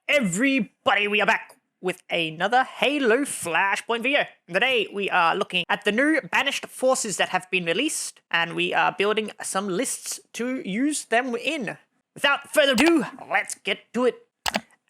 Everybody, we are back with another Halo Flashpoint video. Today we are looking at the new banished forces that have been released, and we are building some lists to use them in. Without further ado, let's get to it.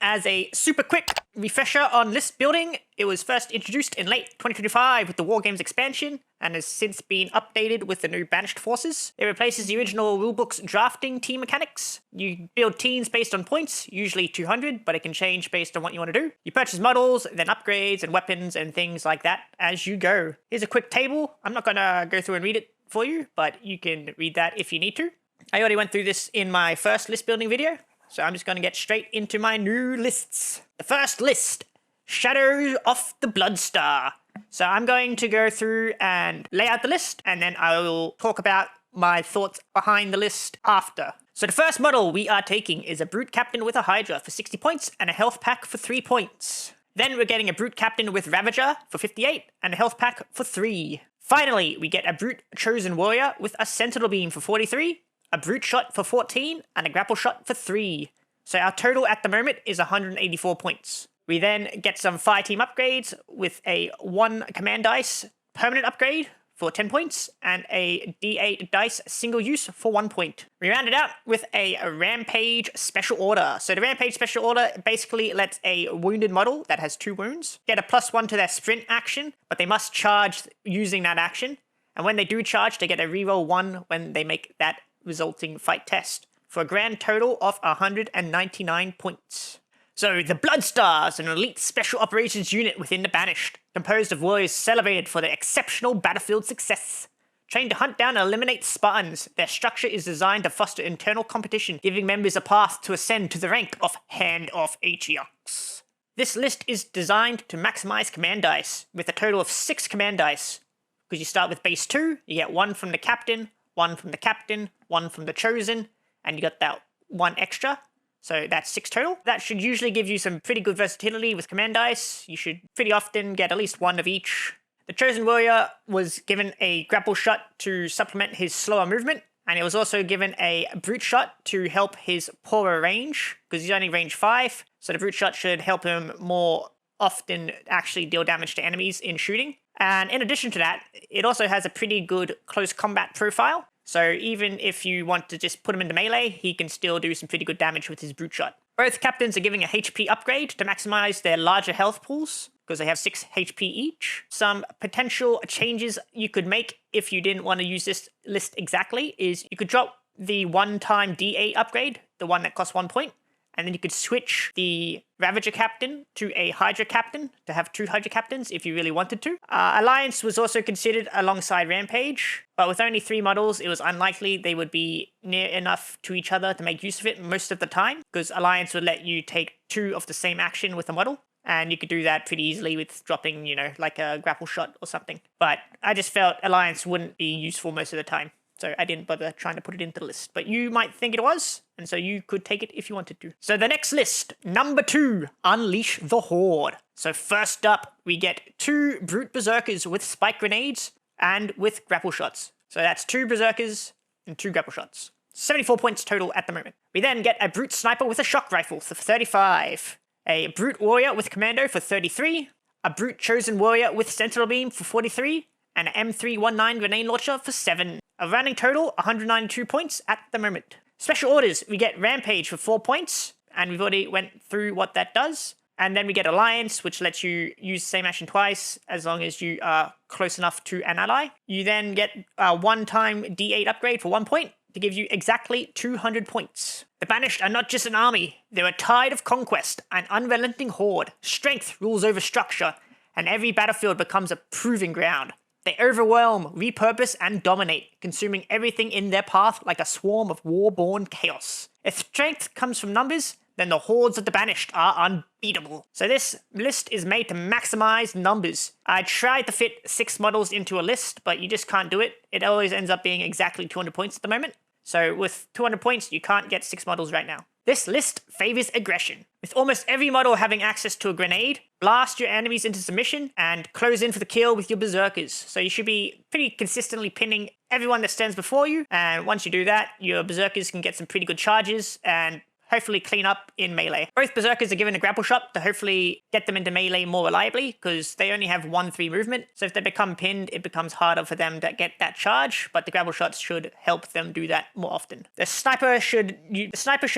As a super quick refresher on list building, it was first introduced in late 2025 with the Wargames expansion, and has since been updated with the new banished forces. It replaces the original rulebook's drafting team mechanics. You build teams based on points, usually 200, but it can change based on what you want to do. You purchase models, then upgrades and weapons and things like that as you go. Here's a quick table. I'm not going to go through and read it for you, but you can read that if you need to. I already went through this in my first list building video, so I'm just going to get straight into my new lists. The first list, Shadows of the Bloodstar. So I'm going to go through and lay out the list, and then I will talk about my thoughts behind the list after. So the first model we are taking is a Brute Captain with a Hydra for 60 points and a health pack for 3 points. Then we're getting a Brute Captain with Ravager for 58 and a health pack for 3. Finally, we get a Brute Chosen Warrior with a Sentinel Beam for 43, a Brute Shot for 14, and a Grapple Shot for 3. So our total at the moment is 184 points. We then get some fire team upgrades with a 1 command dice permanent upgrade for 10 points and a D8 dice single use for 1 point. We round it out with a Rampage Special Order. So the Rampage Special Order basically lets a wounded model that has 2 wounds get a +1 to their sprint action, but they must charge using that action. And when they do charge, they get a reroll 1 when they make that resulting fight test, for a grand total of 199 points. So, the Bloodstar is an elite special operations unit within the Banished, composed of warriors celebrated for their exceptional battlefield success. Trained to hunt down and eliminate Spartans, their structure is designed to foster internal competition, giving members a path to ascend to the rank of Hand of Atriox. This list is designed to maximize command dice, with a total of 6 command dice. Because you start with base 2, you get 1 from the Captain, 1 from the Captain, 1 from the Chosen, and you got that 1 extra. So that's 6 total. That should usually give you some pretty good versatility with command dice. You should pretty often get at least 1 of each. The Chosen Warrior was given a grapple shot to supplement his slower movement, and it was also given a brute shot to help his poorer range, because he's only range 5, so the brute shot should help him more often actually deal damage to enemies in shooting. And in addition to that, it also has a pretty good close combat profile. So even if you want to just put him into melee, he can still do some pretty good damage with his brute shot. Both captains are giving a HP upgrade to maximize their larger health pools, because they have 6 HP each. Some potential changes you could make if you didn't want to use this list exactly is you could drop the one-time D8 upgrade, the one that costs 1 point, and then you could switch the Ravager Captain to a Hydra Captain to have 2 Hydra Captains if you really wanted to. Alliance was also considered alongside Rampage, but with only 3 models, it was unlikely they would be near enough to each other to make use of it most of the time, because Alliance would let you take 2 of the same action with a model, and you could do that pretty easily with dropping, like a grapple shot or something. But I just felt Alliance wouldn't be useful most of the time, so I didn't bother trying to put it into the list. But you might think it was, and so you could take it if you wanted to. So the next list, number 2, Unleash the Horde. So first up, we get 2 Brute Berserkers with spike grenades and with grapple shots. So that's 2 Berserkers and 2 grapple shots. 74 points total at the moment. We then get a Brute Sniper with a shock rifle for 35. A Brute Warrior with Commando for 33. A Brute Chosen Warrior with Sentinel Beam for 43. And an M319 grenade launcher for 7. A running total, 192 points at the moment. Special orders, we get Rampage for 4 points, and we've already went through what that does. And then we get Alliance, which lets you use the same action twice, as long as you are close enough to an ally. You then get a one-time D8 upgrade for 1 point, to give you exactly 200 points. The Banished are not just an army, they're a tide of conquest, an unrelenting horde. Strength rules over structure, and every battlefield becomes a proving ground. They overwhelm, repurpose, and dominate, consuming everything in their path like a swarm of war-born chaos. If strength comes from numbers, then the hordes of the Banished are unbeatable. So this list is made to maximize numbers. I tried to fit 6 models into a list, but you just can't do it. It always ends up being exactly 200 points at the moment. So with 200 points, you can't get 6 models right now. This list favors aggression, with almost every model having access to a grenade, blast your enemies into submission, and close in for the kill with your berserkers. So you should be pretty consistently pinning everyone that stands before you, and once you do that, your berserkers can get some pretty good charges, and hopefully clean up in melee. Both Berserkers are given a grapple shot to hopefully get them into melee more reliably, because they only have 1-3 movement. So if they become pinned, it becomes harder for them to get that charge, but the grapple shots should help them do that more often. The sniper should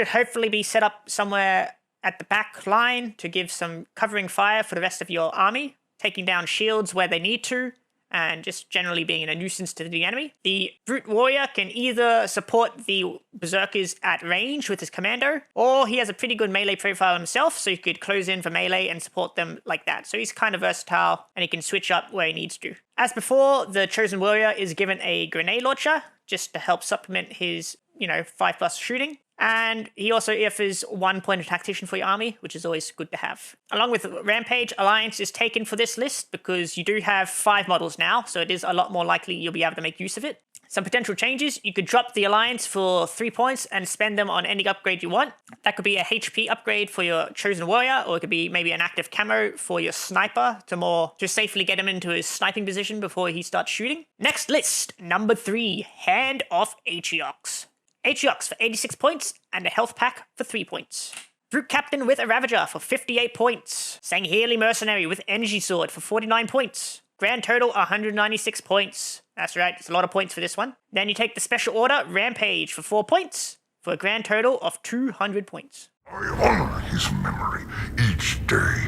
hopefully be set up somewhere at the back line to give some covering fire for the rest of your army, taking down shields where they need to, and just generally being a nuisance to the enemy. The Brute Warrior can either support the Berserkers at range with his commando, or he has a pretty good melee profile himself, so he could close in for melee and support them like that. So he's kind of versatile, and he can switch up where he needs to. As before, the Chosen Warrior is given a grenade launcher, just to help supplement his, 5+ shooting. And he also offers 1 point of tactician for your army, which is always good to have. Along with Rampage, Alliance is taken for this list because you do have 5 models now, so it is a lot more likely you'll be able to make use of it. Some potential changes: you could drop the Alliance for 3 points and spend them on any upgrade you want. That could be a HP upgrade for your Chosen Warrior, or it could be maybe an active camo for your Sniper to safely get him into his sniping position before he starts shooting. Next list, number 3, Hand of Atriox. Atriox for 86 points, and a health pack for 3 points. Brute Captain with a Ravager for 58 points. Sangheili Mercenary with Energy Sword for 49 points. Grand total 196 points. That's right, it's a lot of points for this one. Then you take the Special Order Rampage for 4 points, for a grand total of 200 points. I honor his memory each day.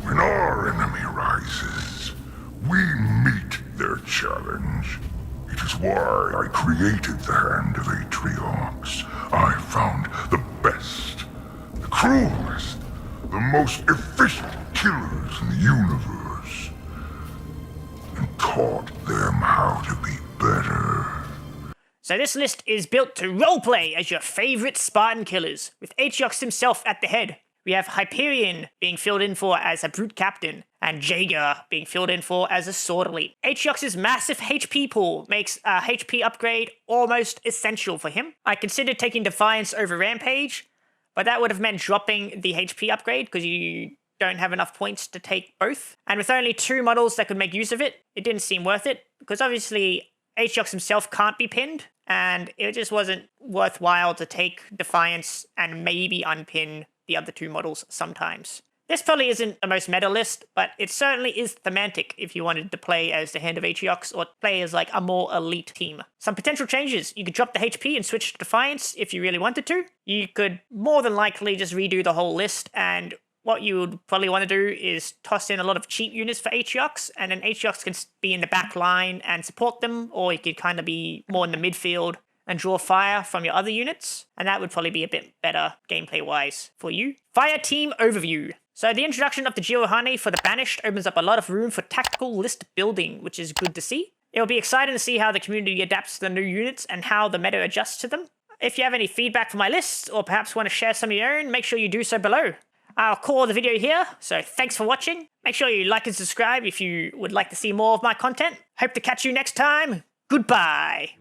When our enemy rises, we meet their challenge. It is why I created the Hand of Atriox. I found the best, the cruelest, the most efficient killers in the universe, and taught them how to be better. So this list is built to roleplay as your favorite Spartan killers, with Atriox himself at the head. We have Hyperion being filled in for as a Brute Captain, and Jaeger being filled in for as a Sword Elite. Atriox's massive HP pool makes a HP upgrade almost essential for him. I considered taking Defiance over Rampage, but that would have meant dropping the HP upgrade because you don't have enough points to take both. And with only 2 models that could make use of it, it didn't seem worth it, because obviously Atriox himself can't be pinned, and it just wasn't worthwhile to take Defiance and maybe unpin the other 2 models sometimes. This probably isn't the most meta list, but it certainly is thematic if you wanted to play as the Hand of Atriox or play as like a more elite team. Some potential changes: you could drop the HP and switch to Defiance if you really wanted to. You could more than likely just redo the whole list, and what you would probably want to do is toss in a lot of cheap units for Atriox, and then Atriox can be in the back line and support them, or he could kind of be more in the midfield and draw fire from your other units, and that would probably be a bit better gameplay-wise for you. Fire Team Overview. So the introduction of the Jirohane for the Banished opens up a lot of room for tactical list building, which is good to see. It will be exciting to see how the community adapts to the new units and how the meta adjusts to them. If you have any feedback for my lists, or perhaps want to share some of your own, make sure you do so below. I'll call the video here, so thanks for watching. Make sure you like and subscribe if you would like to see more of my content. Hope to catch you next time. Goodbye.